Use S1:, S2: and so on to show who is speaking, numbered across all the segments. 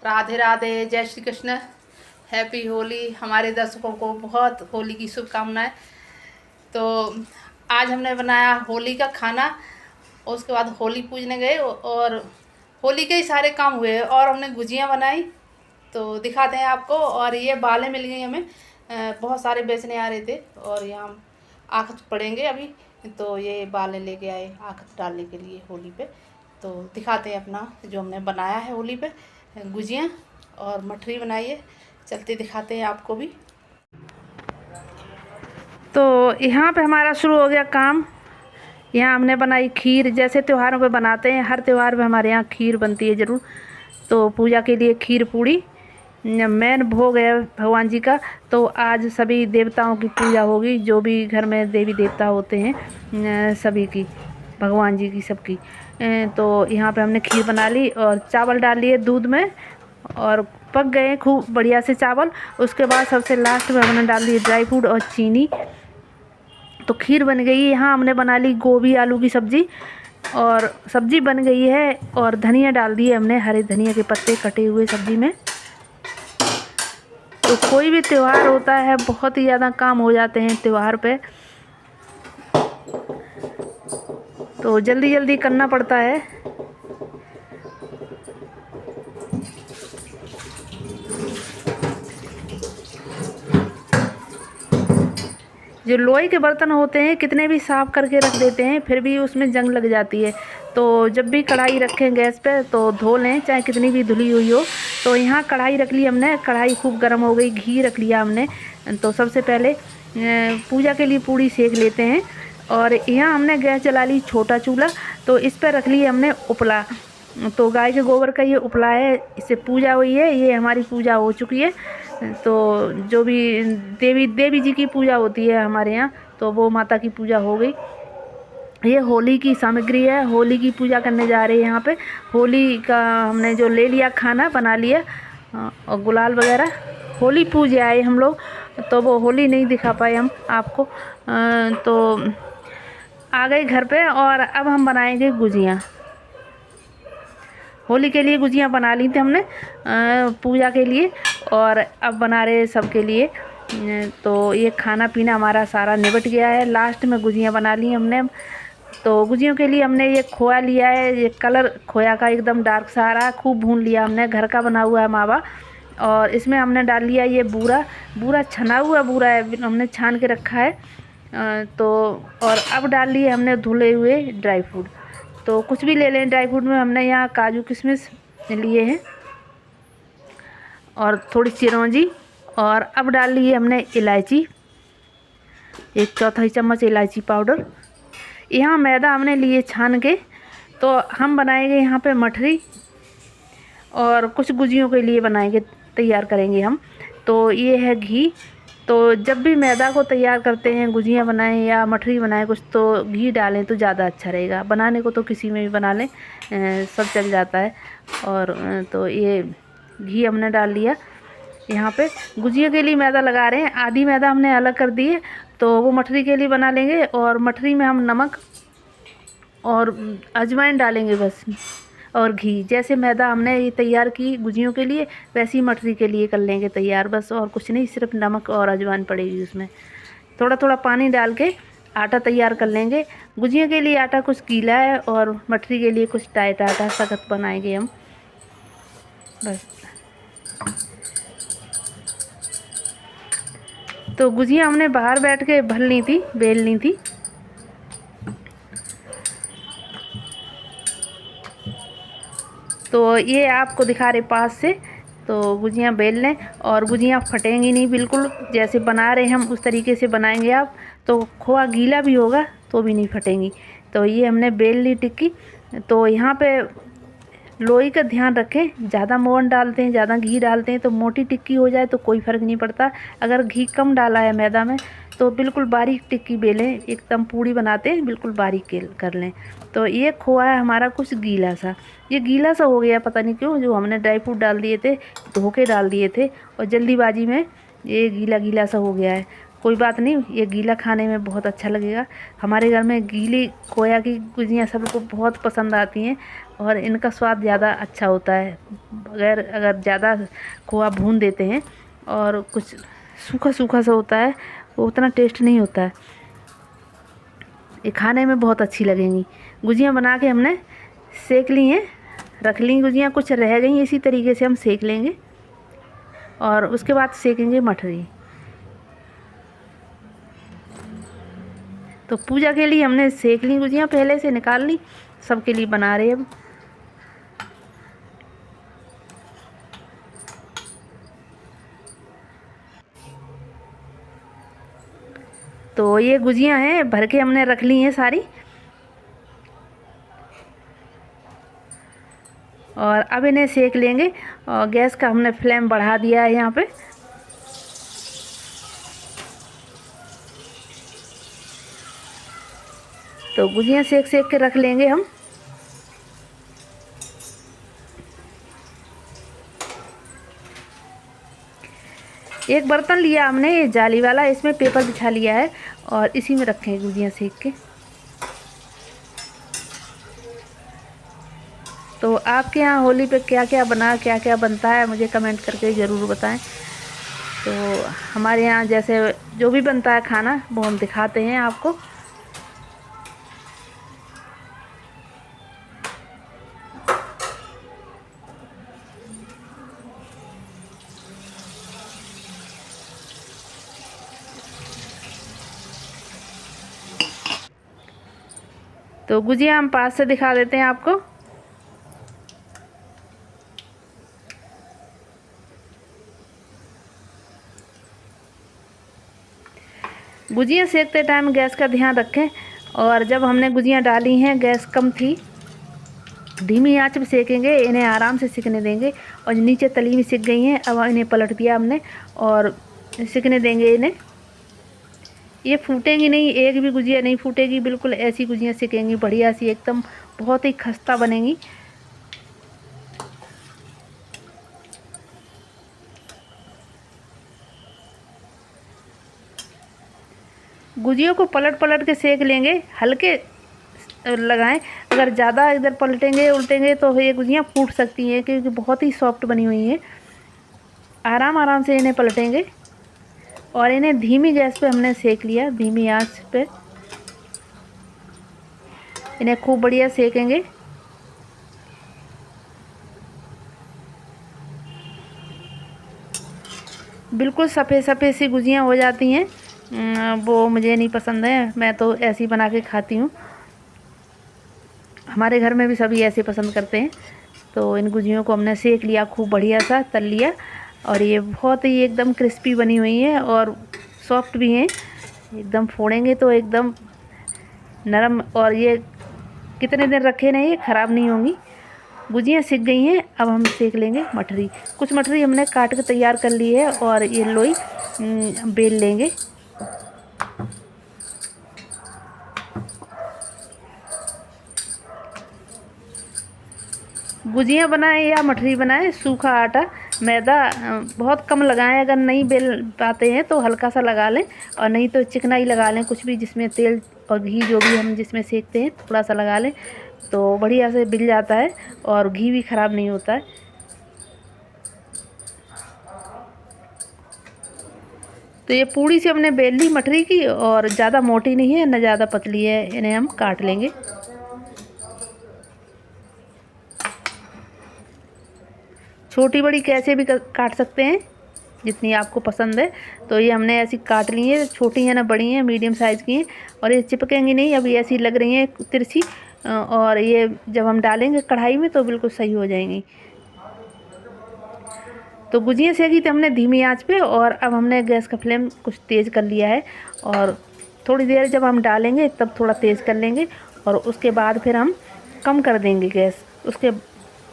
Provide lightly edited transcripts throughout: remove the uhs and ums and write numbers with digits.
S1: राधे राधे, जय श्री कृष्ण, हैप्पी होली। हमारे दर्शकों को बहुत होली की शुभकामनाएं। तो आज हमने बनाया होली का खाना, उसके बाद होली पूजने गए और होली के ही सारे काम हुए और हमने गुजियाँ बनाई, तो दिखाते हैं आपको। और ये बालें मिल गई हमें, बहुत सारे बेचने आ रहे थे और यहाँ आखत पड़ेंगे अभी, तो ये बालें लेके आए आखत डालने के लिए होली पे। तो दिखाते हैं अपना जो हमने बनाया है होली पे, गुजियाँ और मठरी बनाई है। चलते दिखाते हैं आपको भी। तो यहाँ पे हमारा शुरू हो गया काम। यहाँ हमने बनाई खीर, जैसे त्योहारों पे बनाते हैं, हर त्यौहार पे हमारे यहाँ खीर बनती है ज़रूर। तो पूजा के लिए खीर पूड़ी मेन भोग है भगवान जी का। तो आज सभी देवताओं की पूजा होगी, जो भी घर में देवी देवता होते हैं सभी की, भगवान जी की सबकी। तो यहाँ पे हमने खीर बना ली और चावल डाल लिए दूध में और पक गए खूब बढ़िया से चावल। उसके बाद सबसे लास्ट में हमने डाल दिए ड्राई फ्रूट और चीनी, तो खीर बन गई। यहाँ हमने बना ली गोभी आलू की सब्ज़ी और सब्ज़ी बन गई है। और धनिया डाल दिए हमने, हरे धनिया के पत्ते कटे हुए सब्ज़ी में। तो कोई भी त्यौहार होता है बहुत ही ज़्यादा काम हो जाते हैं त्यौहार पे, तो जल्दी जल्दी करना पड़ता है। जो लोहे के बर्तन होते हैं कितने भी साफ़ करके रख देते हैं फिर भी उसमें जंग लग जाती है। तो जब भी कढ़ाई रखें गैस पे तो धो लें, चाहे कितनी भी धुली हुई हो। तो यहाँ कढ़ाई रख ली हमने, कढ़ाई खूब गर्म हो गई, घी रख लिया हमने। तो सबसे पहले पूजा के लिए पूड़ी सेक लेते हैं। और यहाँ हमने गैस जला ली छोटा चूल्हा, तो इस पर रख लिए हमने उपला। तो गाय के गोबर का ये उपला है, इससे पूजा हुई है, ये हमारी पूजा हो चुकी है। तो जो भी देवी जी की पूजा होती है हमारे यहाँ, तो वो माता की पूजा हो गई। ये होली की सामग्री है, होली की पूजा करने जा रहे हैं यहाँ पे। होली का हमने जो ले लिया खाना बना लिया और गुलाल वगैरह, होली पूजे आए हम लोग, तो वो होली नहीं दिखा पाए हम आपको। तो आ गए घर पे और अब हम बनाएंगे गुजियाँ। होली के लिए गुजियाँ बना ली थी हमने पूजा के लिए, और अब बना रहे सबके लिए। तो ये खाना पीना हमारा सारा निपट गया है, लास्ट में गुजियाँ बना ली हमने। तो गुजियों के लिए हमने ये खोया लिया है, ये कलर खोया का एकदम डार्क सा आ रहा है, खूब भून लिया हमने, घर का बना हुआ है मावा। और इसमें हमने डाल लिया ये बूरा छना हुआ बूरा है, हमने छान के रखा है। तो और अब डाल लिए हमने धुले हुए ड्राई फ्रूट। तो कुछ भी ले लें ड्राई फ्रूट में, हमने यहाँ काजू किशमिश लिए हैं और थोड़ी चिरौंजी। और अब डाल लिए हमने इलायची, 1/4 चम्मच इलायची पाउडर। यहाँ मैदा हमने लिए छान के। तो हम बनाएंगे यहाँ पे मठरी और कुछ गुजियों के लिए बनाएंगे, तैयार करेंगे हम। तो ये है घी। तो जब भी मैदा को तैयार करते हैं, गुजियाँ बनाएं या मठरी बनाएं कुछ, तो घी डालें तो ज़्यादा अच्छा रहेगा। बनाने को तो किसी में भी बना लें, सब चल जाता है। और तो ये घी हमने डाल लिया। यहाँ पे गुजिया के लिए मैदा लगा रहे हैं, आधी मैदा हमने अलग कर दी है, तो वो मठरी के लिए बना लेंगे। और मठरी में हम नमक और अजवाइन डालेंगे बस, और घी। जैसे मैदा हमने ये तैयार की गुजियों के लिए, वैसे ही मठरी के लिए कर लेंगे तैयार बस, और कुछ नहीं, सिर्फ नमक और अजवाइन पड़ेगी उसमें। थोड़ा थोड़ा पानी डाल के आटा तैयार कर लेंगे। गुजियों के लिए आटा कुछ गीला है और मठरी के लिए कुछ टाइट आटा सख्त बनाएंगे हम बस। तो गुजियाँ हमने बाहर बैठ के भर ली थी, बेल ली थी। तो ये आपको दिखा रहे पास से। तो गुजियाँ बेल लें और गुजियाँ फटेंगी नहीं, बिल्कुल जैसे बना रहे हम उस तरीके से बनाएंगे आप। तो खोआ गीला भी होगा तो भी नहीं फटेंगी। तो ये हमने बेल ली टिक्की। तो यहाँ पे लोई का ध्यान रखें, ज़्यादा मोहन डालते हैं, ज़्यादा घी डालते हैं तो मोटी टिक्की हो जाए तो कोई फ़र्क नहीं पड़ता। अगर घी कम डाला है मैदा में तो बिल्कुल बारीक टिक्की बेलें, एकदम पूड़ी बनाते हैं बिल्कुल बारीक कर लें। तो ये खोआ है हमारा कुछ गीला सा, ये गीला सा हो गया पता नहीं क्यों, जो हमने ड्राई फ्रूट डाल दिए थे, धो के डाल दिए थे और जल्दीबाजी में ये गीला गीला सा हो गया है। कोई बात नहीं, ये गीला खाने में बहुत अच्छा लगेगा। हमारे घर में गीली खोया की गुजियाँ सबको बहुत पसंद आती हैं और इनका स्वाद ज़्यादा अच्छा होता है। अगर ज़्यादा खोआ भून देते हैं और कुछ सूखा सूखा सा होता है, वो उतना टेस्ट नहीं होता है। ये खाने में बहुत अच्छी लगेंगी। गुजियाँ बना के हमने सेक ली हैं, रख ली गुजियाँ, कुछ रह गई इसी तरीके से हम सेक लेंगे और उसके बाद सेकेंगे मठरी। तो पूजा के लिए हमने सेक ली गुजियाँ, पहले से निकाल ली, सबके लिए बना रहे अब। तो ये गुजियाँ हैं, भर के हमने रख ली हैं सारी। और अब इन्हें सेक लेंगे और गैस का हमने फ्लेम बढ़ा दिया है यहाँ पे। तो गुजियाँ सेक सेक के रख लेंगे हम। एक बर्तन लिया हमने ये जाली वाला, इसमें पेपर बिछा लिया है और इसी में रखें गुजियाँ सेक के। तो आपके यहाँ होली पे क्या क्या बनता है मुझे कमेंट करके ज़रूर बताएं। तो हमारे यहाँ जैसे जो भी बनता है खाना वो हम दिखाते हैं आपको। तो गुजिया हम पास से दिखा देते हैं आपको। गुजिया सेकते टाइम गैस का ध्यान रखें। और जब हमने गुजियाँ डाली हैं गैस कम थी, धीमी आंच पे सेकेंगे, इन्हें आराम से सिकने देंगे। और नीचे तली में सिक गई हैं, अब इन्हें पलट दिया हमने और सिकने देंगे इन्हें। ये फूटेंगी नहीं, एक भी गुजिया नहीं फूटेगी, बिल्कुल ऐसी गुजियाँ सिकेंगी बढ़िया सी, एकदम बहुत ही खस्ता बनेंगी। गुजियों को पलट पलट के सेक लेंगे, हल्के लगाएं। अगर ज़्यादा इधर पलटेंगे उल्टेंगे तो ये गुजियाँ फूट सकती हैं, क्योंकि बहुत ही सॉफ्ट बनी हुई हैं। आराम आराम से इन्हें पलटेंगे और इन्हें धीमी गैस पे हमने सेक लिया, धीमी आंच पे इन्हें खूब बढ़िया सेकेंगे। बिल्कुल सफ़ेद सफ़ेद सी गुजियाँ हो जाती हैं, वो मुझे नहीं पसंद है, मैं तो ऐसी बना के खाती हूँ। हमारे घर में भी सभी ऐसे पसंद करते हैं। तो इन गुजियों को हमने सेक लिया, खूब बढ़िया सा तल लिया और ये बहुत ही एकदम क्रिस्पी बनी हुई है और सॉफ्ट भी हैं, एकदम फोड़ेंगे तो एकदम नरम। और ये कितने दिन रखे नहीं, ये ख़राब नहीं होंगी। गुजियाँ सिक गई हैं, अब हम सेक लेंगे मठरी। कुछ मठरी हमने काट के तैयार कर ली है और ये लोई बेल लेंगे। गुजियाँ बनाएं या मठरी बनाएं, सूखा आटा मैदा बहुत कम लगाएं। अगर नहीं बेल पाते हैं तो हल्का सा लगा लें, और नहीं तो चिकना ही लगा लें, कुछ भी जिसमें तेल और घी जो भी हम जिसमें सेकते हैं थोड़ा सा लगा लें तो बढ़िया से बिल जाता है और घी भी ख़राब नहीं होता है। तो ये पूड़ी से हमने बेल ली मठरी की, और ज़्यादा मोटी नहीं है न ज़्यादा पतली है, इन्हें हम काट लेंगे। छोटी बड़ी कैसे भी काट सकते हैं, जितनी आपको पसंद है। तो ये हमने ऐसी काट ली है, छोटी हैं ना बड़ी हैं, मीडियम साइज़ की हैं, और ये चिपकेंगी नहीं, अभी ऐसी लग रही हैं तिरछी। और ये जब हम डालेंगे कढ़ाई में तो बिल्कुल सही हो जाएंगी। तो गुजियाँ सेकी थी हमने धीमी आंच पे, और अब हमने गैस का फ्लेम कुछ तेज़ कर लिया है। और थोड़ी देर जब हम डालेंगे तब थोड़ा तेज़ कर लेंगे, और उसके बाद फिर हम कम कर देंगे गैस। उसके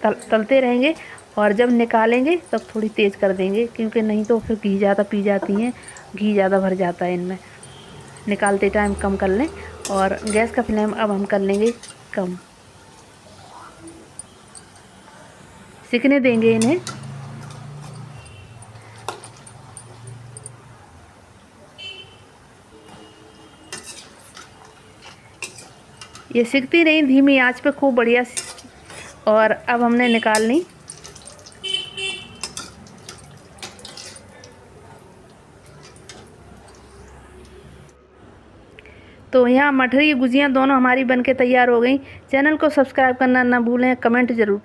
S1: तलते रहेंगे, और जब निकालेंगे तब थोड़ी तेज़ कर देंगे, क्योंकि नहीं तो फिर घी ज़्यादा पी जाती हैं, घी ज़्यादा भर जाता है इनमें। निकालते टाइम कम कर लें, और गैस का फ्लेम अब हम कर लेंगे कम। सिकने देंगे इन्हें। ये सिकती नहीं, धीमी आंच पे खूब बढ़िया और अब हमने निकाल ली। तो यहाँ मठरी गुजियाँ दोनों हमारी बनके तैयार हो गई। चैनल को सब्सक्राइब करना ना भूलें, कमेंट ज़रूर